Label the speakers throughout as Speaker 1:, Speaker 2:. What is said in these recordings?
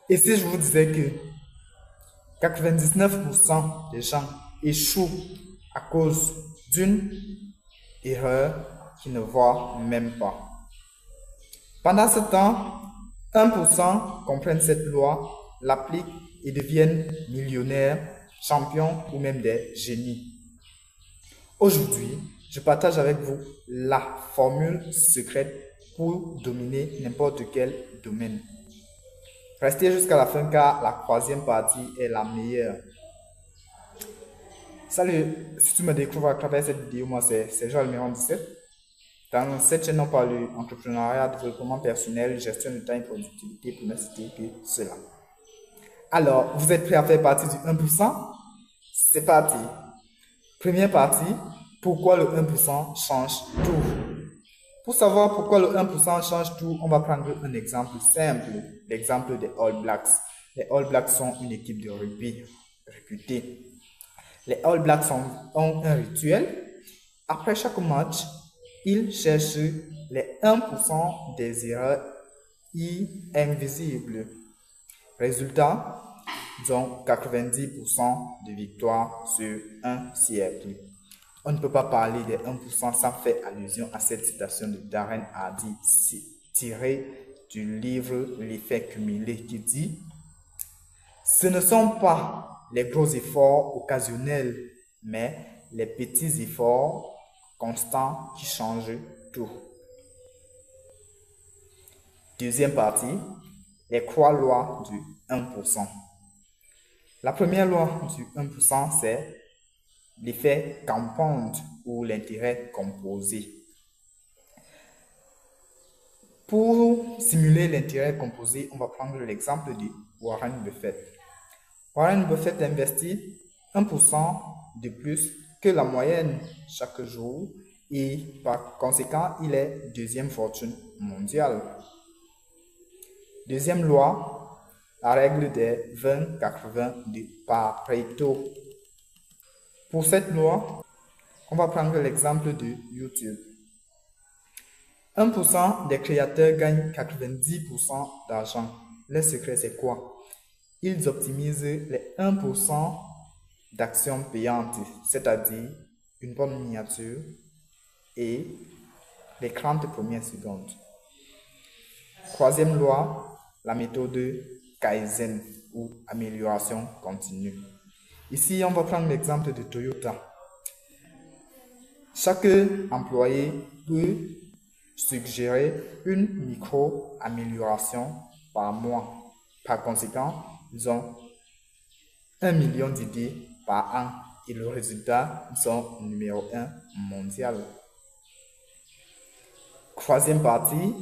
Speaker 1: Et si je vous disais que 99% des gens échouent à cause d'une erreur qu'ils ne voient même pas. Pendant ce temps, 1% comprennent cette loi, l'appliquent et deviennent millionnaires, champions ou même des génies. Aujourd'hui, je partage avec vous la formule secrète pour dominer n'importe quel domaine. Restez jusqu'à la fin car la troisième partie est la meilleure. Salut, si tu me découvres à travers cette vidéo, moi c'est Joël Miron 17. Dans cette chaîne, on parle d'entrepreneuriat, développement personnel, gestion du temps et productivité pour ne citer que cela. Alors, vous êtes prêts à faire partie du 1%? C'est parti. Première partie, pourquoi le 1% change tout? Pour savoir pourquoi le 1% change tout, on va prendre un exemple simple, l'exemple des All Blacks. Les All Blacks sont une équipe de rugby réputée. Les All Blacks ont un rituel. Après chaque match, ils cherchent les 1% des erreurs invisibles. Résultat, ils ont 90% de victoires sur un siècle. On ne peut pas parler des 1% sans faire allusion à cette citation de Darren Hardy tirée du livre L'effet cumulé qui dit « Ce ne sont pas les gros efforts occasionnels, mais les petits efforts constants qui changent tout. » Deuxième partie, les trois lois du 1%. La première loi du 1%, c'est l'effet compound ou l'intérêt composé. Pour simuler l'intérêt composé, on va prendre l'exemple de Warren Buffett. Warren Buffett investit 1% de plus que la moyenne chaque jour et par conséquent, il est deuxième fortune mondiale. Deuxième loi, la règle des 20-80 de Pareto. Pour cette loi, on va prendre l'exemple de YouTube. 1% des créateurs gagnent 90% d'argent. Le secret, c'est quoi? Ils optimisent les 1% d'actions payantes, c'est-à-dire une bonne miniature et les 30 premières secondes. Troisième loi, la méthode Kaizen ou amélioration continue. Ici, on va prendre l'exemple de Toyota. Chaque employé peut suggérer une micro-amélioration par mois. Par conséquent, ils ont 1 million d'idées par an et le résultat, ils sont numéro 1 mondial. Troisième partie,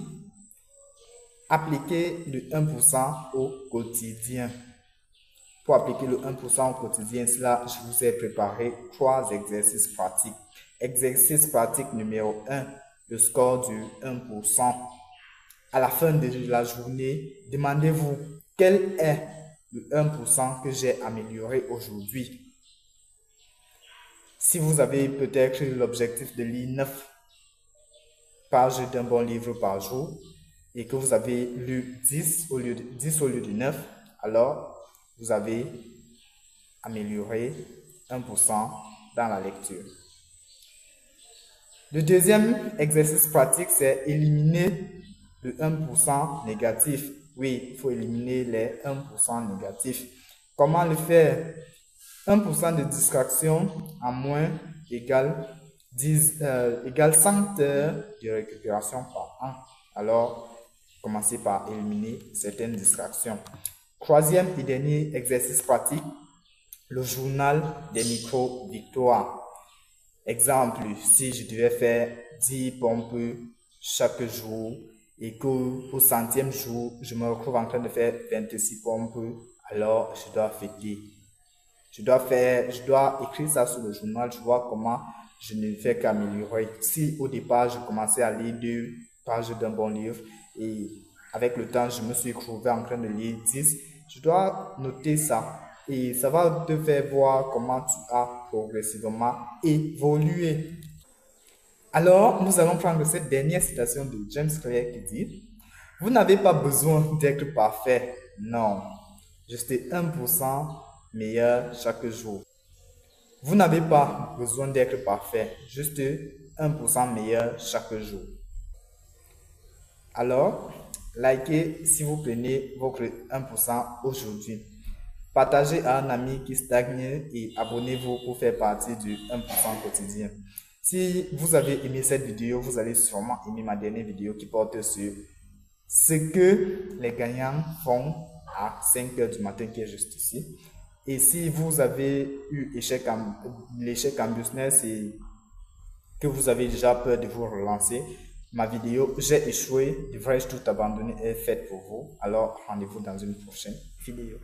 Speaker 1: appliquer le 1% au quotidien. Pour appliquer le 1% au quotidien, cela, je vous ai préparé 3 exercices pratiques. Exercice pratique numéro 1, le score du 1%. À la fin de la journée, demandez-vous quel est le 1% que j'ai amélioré aujourd'hui. Si vous avez peut-être l'objectif de lire 9 pages d'un bon livre par jour et que vous avez lu 10 au lieu de 9, alors vous avez amélioré 1% dans la lecture. Le deuxième exercice pratique, c'est éliminer le 1% négatif. Oui, il faut éliminer les 1% négatifs. Comment le faire? 1% de distraction en moins égale 100 heures de récupération par an. Alors, commencez par éliminer certaines distractions. Troisième et dernier exercice pratique, le journal des micro-victoires. Exemple, si je devais faire 10 pompes chaque jour et qu'au centième jour, je me retrouve en train de faire 26 pompes, alors je dois fêter. Je dois écrire ça sur le journal, je vois comment je ne fais qu'améliorer. Si au départ, je commençais à lire 2 pages d'un bon livre et avec le temps, je me suis trouvé en train de lire 10, je dois noter ça. Et ça va te faire voir comment tu as progressivement évolué. Alors, nous allons prendre cette dernière citation de James Clear qui dit « Vous n'avez pas besoin d'être parfait, Non. Juste 1% meilleur chaque jour. Vous n'avez pas besoin d'être parfait. Juste 1% meilleur chaque jour. Alors, likez si vous prenez votre 1% aujourd'hui. Partagez à un ami qui stagne et abonnez-vous pour faire partie du 1% quotidien. Si vous avez aimé cette vidéo, vous allez sûrement aimer ma dernière vidéo qui porte sur ce que les gagnants font à 5 h du matin qui est juste ici. Et si vous avez eu l'échec en business et que vous avez déjà peur de vous relancer, ma vidéo J'ai échoué, devrais-je tout abandonner est faite pour vous. Alors rendez-vous dans une prochaine vidéo.